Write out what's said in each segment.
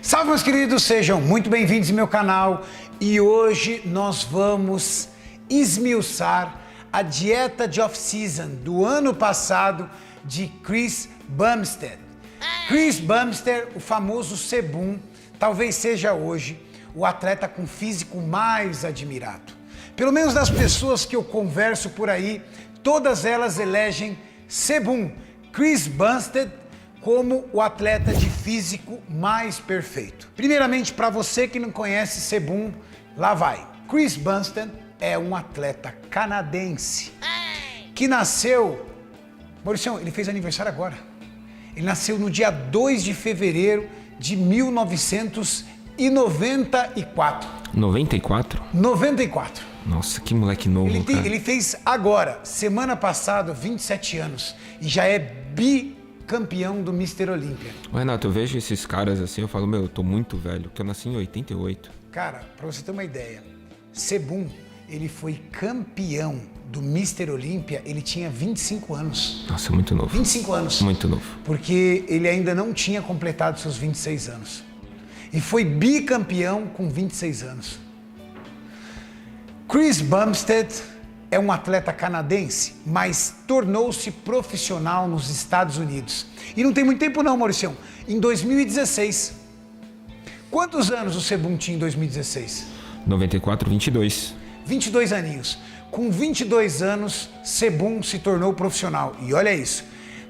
Salve, meus queridos, sejam muito bem-vindos ao meu canal e hoje nós vamos esmiuçar a dieta de off-season do ano passado de Chris Bumstead. Chris Bumstead, o famoso Sebum, talvez seja hoje o atleta com físico mais admirado. Pelo menos das pessoas que eu converso por aí, todas elas elegem Sebum, Chris Bumstead, como o atleta de físico mais perfeito. Primeiramente, para você que não conhece Sebum, lá vai. Chris Bumstead é um atleta canadense que nasceu... Maurício, ele fez aniversário agora. Ele nasceu no dia 2 de fevereiro de 1994. 94? 94. Nossa, que moleque novo, cara. Ele fez agora, semana passada, 27 anos e já é bicampeão do Mr. Olímpia. Renato, eu vejo esses caras assim, eu falo, meu, eu tô muito velho, porque eu nasci em 88. Cara, pra você ter uma ideia, Sebum, ele foi campeão do Mr. Olímpia, ele tinha 25 anos. Nossa, muito novo. 25 anos. Muito novo. Porque ele ainda não tinha completado seus 26 anos. E foi bicampeão com 26 anos. Chris Bumstead é um atleta canadense, mas tornou-se profissional nos Estados Unidos. E não tem muito tempo não, Mauricião. Em 2016. Quantos anos o Sebum tinha em 2016? 94, 22. 22 aninhos. Com 22 anos, Sebum se tornou profissional. E olha isso,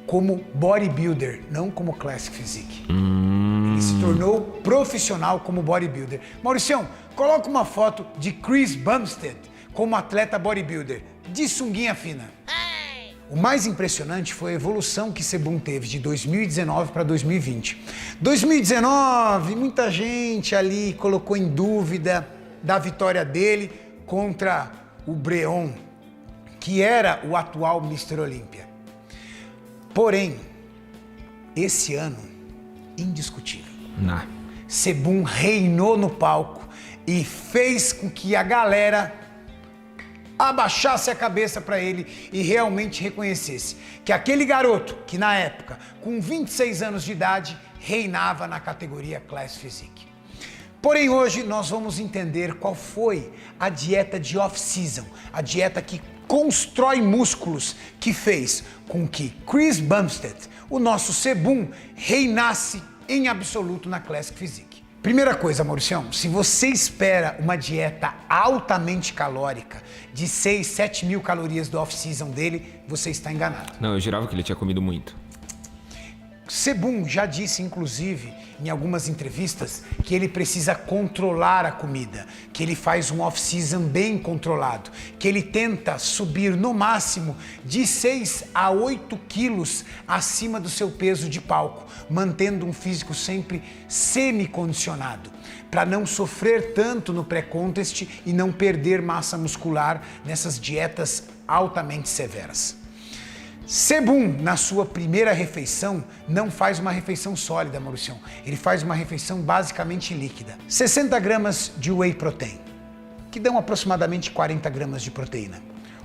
como bodybuilder, não como classic physique. Ele se tornou profissional como bodybuilder. Mauricião, coloca uma foto de Chris Bumstead como atleta bodybuilder, de sunguinha fina. O mais impressionante foi a evolução que Sebum teve de 2019 para 2020. 2019, muita gente ali colocou em dúvida da vitória dele contra o Breon, que era o atual Mr. Olímpia. Porém, esse ano, indiscutível. Sebum reinou no palco e fez com que a galera abaixasse a cabeça para ele e realmente reconhecesse que aquele garoto que na época, com 26 anos de idade, reinava na categoria Class Physique. Porém, hoje nós vamos entender qual foi a dieta de off-season, a dieta que constrói músculos, que fez com que Chris Bumstead, o nosso Sebum, reinasse em absoluto na Classic Physique. Primeira coisa, Mauricião, se você espera uma dieta altamente calórica, de 6, 7 mil calorias do off-season dele, você está enganado. Não, eu jurava que ele tinha comido muito. Sebum já disse, inclusive, em algumas entrevistas, que ele precisa controlar a comida, que ele faz um off-season bem controlado, que ele tenta subir no máximo de 6 a 8 quilos acima do seu peso de palco, mantendo um físico sempre semi-condicionado, para não sofrer tanto no pré-contest e não perder massa muscular nessas dietas altamente severas. Sebum, na sua primeira refeição, não faz uma refeição sólida, Mauricião. Ele faz uma refeição basicamente líquida. 60 gramas de whey protein, que dão aproximadamente 40 gramas de proteína.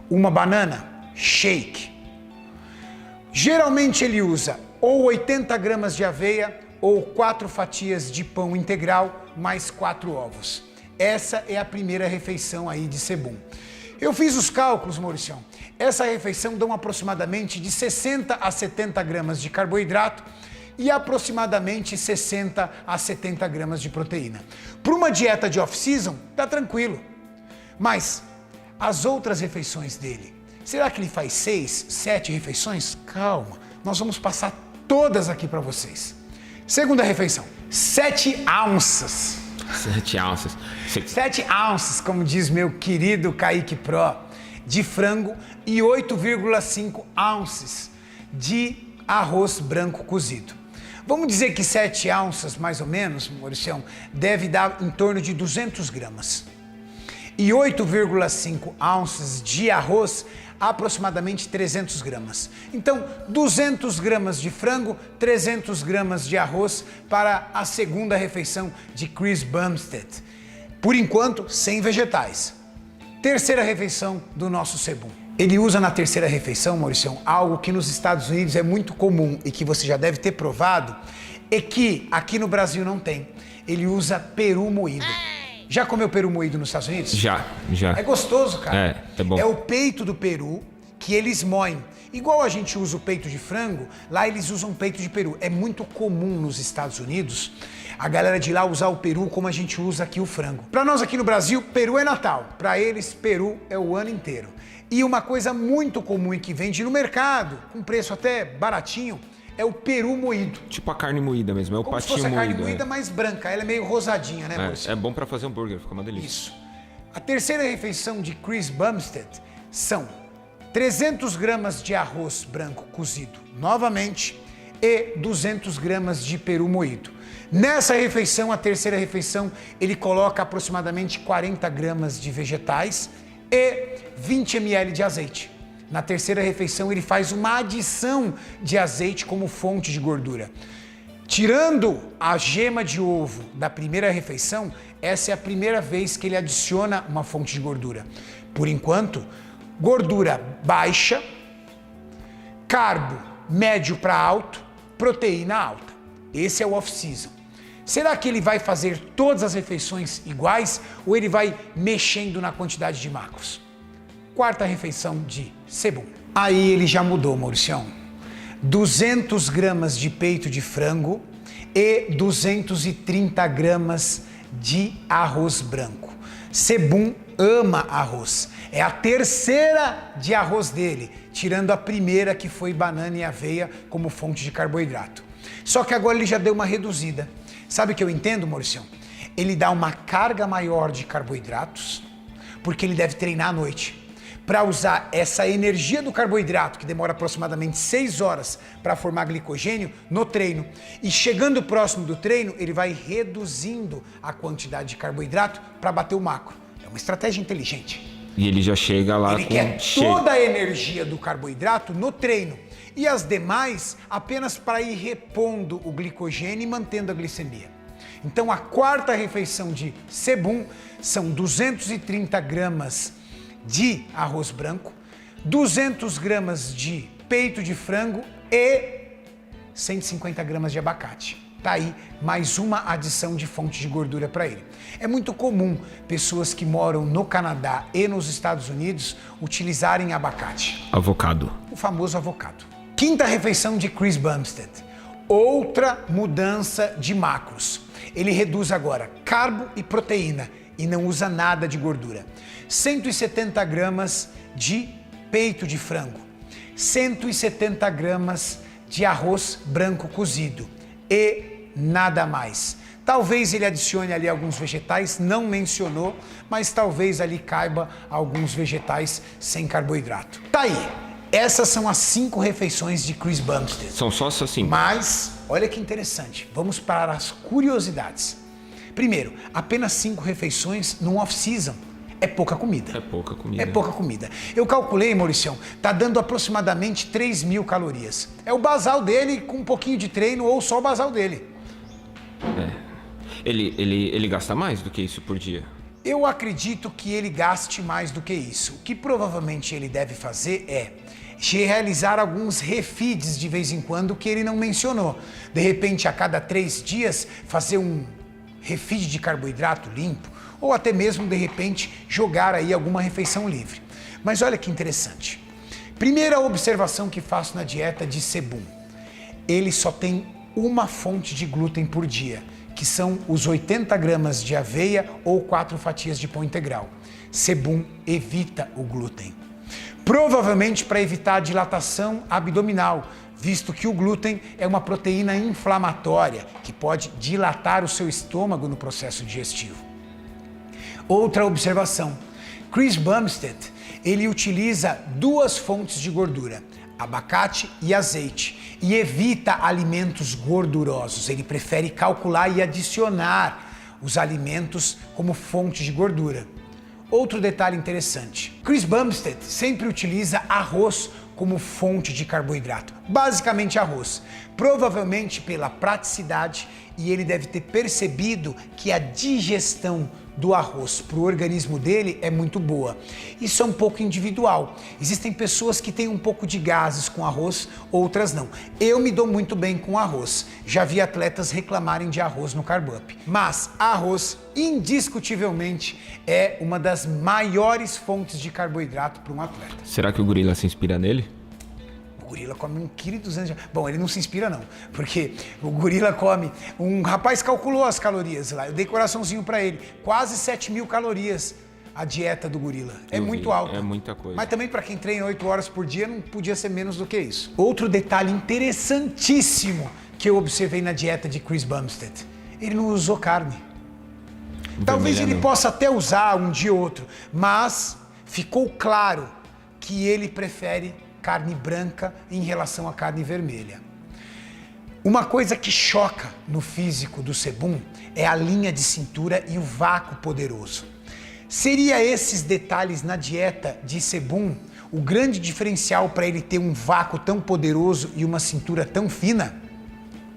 Uma banana, shake. Geralmente ele usa ou 80 gramas de aveia ou 4 fatias de pão integral, mais 4 ovos. Essa é a primeira refeição aí de Sebum. Eu fiz os cálculos, Mauricião. Essa refeição dá aproximadamente de 60 a 70 gramas de carboidrato e aproximadamente 60 a 70 gramas de proteína. Para uma dieta de off-season, tá tranquilo. Mas as outras refeições dele, será que ele faz 6, 7 refeições? Calma, nós vamos passar todas aqui para vocês. Segunda refeição, 7 onças. 7 ounças. 7 ounces, como diz meu querido Kaique Pro, de frango e 8,5 ounces de arroz branco cozido. Vamos dizer que 7 ounças, mais ou menos, Mauricião, deve dar em torno de 200 gramas. E 8,5 ounces de arroz, aproximadamente 300 gramas. Então, 200 gramas de frango, 300 gramas de arroz para a segunda refeição de Chris Bumstead. Por enquanto, sem vegetais. Terceira refeição do nosso Sebum. Ele usa na terceira refeição, Mauricião, algo que nos Estados Unidos é muito comum e que você já deve ter provado, e que aqui no Brasil não tem. ele usa peru moído. Já comeu peru moído nos Estados Unidos? Já. É gostoso, cara. É bom. É o peito do peru que eles moem. Igual a gente usa o peito de frango, lá eles usam peito de peru. É muito comum nos Estados Unidos a galera de lá usar o peru como a gente usa aqui o frango. Para nós aqui no Brasil, peru é Natal. Para eles, peru é o ano inteiro. E uma coisa muito comum e que vende no mercado, com preço até baratinho, é o peru moído. Tipo a carne moída mesmo, é o Como patinho se fosse a carne moído. moída, mais branca. Ela é meio rosadinha, né, Maurício? É bom pra fazer hambúrguer, fica uma delícia. Isso. A terceira refeição de Chris Bumstead são 300 gramas de arroz branco cozido, novamente, e 200 gramas de peru moído. Nessa refeição, a terceira refeição, ele coloca aproximadamente 40 gramas de vegetais e 20 ml de azeite. Na terceira refeição, ele faz uma adição de azeite como fonte de gordura. Tirando a gema de ovo da primeira refeição, essa é a primeira vez que ele adiciona uma fonte de gordura. Por enquanto, gordura baixa, carbo médio para alto, proteína alta. Esse é o off-season. Será que ele vai fazer todas as refeições iguais ou ele vai mexendo na quantidade de macros? Quarta refeição de sebum. Aí ele já mudou, Mauricião. 200 gramas de peito de frango e 230 gramas de arroz branco. Sebum ama arroz. É a terceira de arroz dele, tirando a primeira que foi banana e aveia como fonte de carboidrato. Só que agora ele já deu uma reduzida. Sabe o que eu entendo, Mauricião? Ele dá uma carga maior de carboidratos, porque ele deve treinar à noite. Para usar essa energia do carboidrato, que demora aproximadamente 6 horas para formar glicogênio, no treino. E chegando próximo do treino, ele vai reduzindo a quantidade de carboidrato para bater o macro. É uma estratégia inteligente. E ele já chega lá Ele com quer toda a energia do carboidrato no treino. E as demais apenas para ir repondo o glicogênio e mantendo a glicemia. Então a quarta refeição de sebum são 230 gramas de arroz branco, 200 gramas de peito de frango e 150 gramas de abacate. Tá aí mais uma adição de fonte de gordura para ele. É muito comum pessoas que moram no Canadá e nos Estados Unidos utilizarem abacate. avocado. O famoso avocado. Quinta refeição de Chris Bumstead. Outra mudança de macros. Ele reduz agora carbo e proteína e não usa nada de gordura. 170 gramas de peito de frango, 170 gramas de arroz branco cozido e nada mais. Talvez ele adicione ali alguns vegetais, não mencionou, mas talvez ali caiba alguns vegetais sem carboidrato. Tá aí, essas são as 5 refeições de Chris Bumstead. São só essas 5. Mas, olha que interessante, vamos para as curiosidades. Primeiro, apenas 5 refeições num off-season. É pouca comida. É pouca comida. É pouca comida. Eu calculei, Mauricião, tá dando aproximadamente 3.000 calorias. É o basal dele com um pouquinho de treino ou só o basal dele. Ele gasta mais do que isso por dia? Eu acredito que ele gaste mais do que isso. O que provavelmente ele deve fazer é realizar alguns refeeds de vez em quando que ele não mencionou. De repente, a cada 3 dias, fazer um refeed de carboidrato limpo, ou até mesmo, de repente, jogar aí alguma refeição livre. Mas olha que interessante. Primeira observação que faço na dieta de sebum. Ele só tem uma fonte de glúten por dia, que são os 80 gramas de aveia ou 4 fatias de pão integral. Sebum evita o glúten. Provavelmente para evitar a dilatação abdominal, visto que o glúten é uma proteína inflamatória que pode dilatar o seu estômago no processo digestivo. Outra observação, Chris Bumstead, ele utiliza 2 fontes de gordura, abacate e azeite, e evita alimentos gordurosos. Ele prefere calcular e adicionar os alimentos como fonte de gordura. Outro detalhe interessante, Chris Bumstead sempre utiliza arroz como fonte de carboidrato, basicamente arroz, provavelmente pela praticidade, e ele deve ter percebido que a digestão do arroz para o organismo dele é muito boa. Isso é um pouco individual. Existem pessoas que têm um pouco de gases com arroz, outras não. Eu me dou muito bem com arroz. Já vi atletas reclamarem de arroz no Carb Up. Mas arroz, indiscutivelmente, é uma das maiores fontes de carboidrato para um atleta. Será que o gorila se inspira nele? O gorila come 1,2 kg. Bom, ele não se inspira não, porque o gorila come... Um rapaz calculou as calorias lá, eu dei coraçãozinho pra ele. Quase 7.000 calorias a dieta do gorila. É muito alta. É muita coisa. Mas também pra quem treina 8 horas por dia, não podia ser menos do que isso. Outro detalhe interessantíssimo que eu observei na dieta de Chris Bumstead. Ele não usou carne. Talvez ele possa até usar um dia ou outro, mas ficou claro que ele prefere carne branca em relação à carne vermelha. Uma coisa que choca no físico do Sebum é a linha de cintura e o vácuo poderoso. Seria esses detalhes na dieta de Sebum o grande diferencial para ele ter um vácuo tão poderoso e uma cintura tão fina?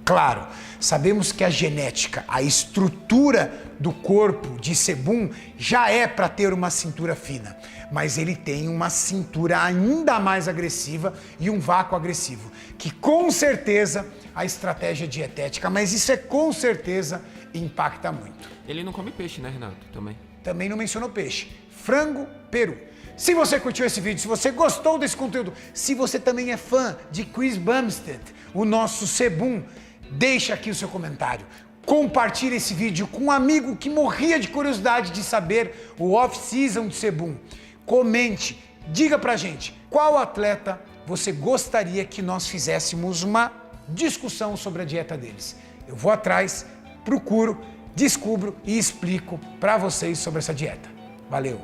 Claro, sabemos que a genética, a estrutura do corpo de Sebum já é para ter uma cintura fina, mas ele tem uma cintura ainda mais agressiva e um vácuo agressivo, que com certeza a estratégia dietética, mas isso é com certeza impacta muito. Ele não come peixe, né, Renato? Também não mencionou peixe. Frango, peru. Se você curtiu esse vídeo, se você gostou desse conteúdo, se você também é fã de Chris Bumstead, o nosso Sebum, deixa aqui o seu comentário. Compartilhe esse vídeo com um amigo que morria de curiosidade de saber o off-season de Sebum. Comente, diga pra gente qual atleta você gostaria que nós fizéssemos uma discussão sobre a dieta deles. Eu vou atrás, procuro, descubro e explico pra vocês sobre essa dieta. Valeu!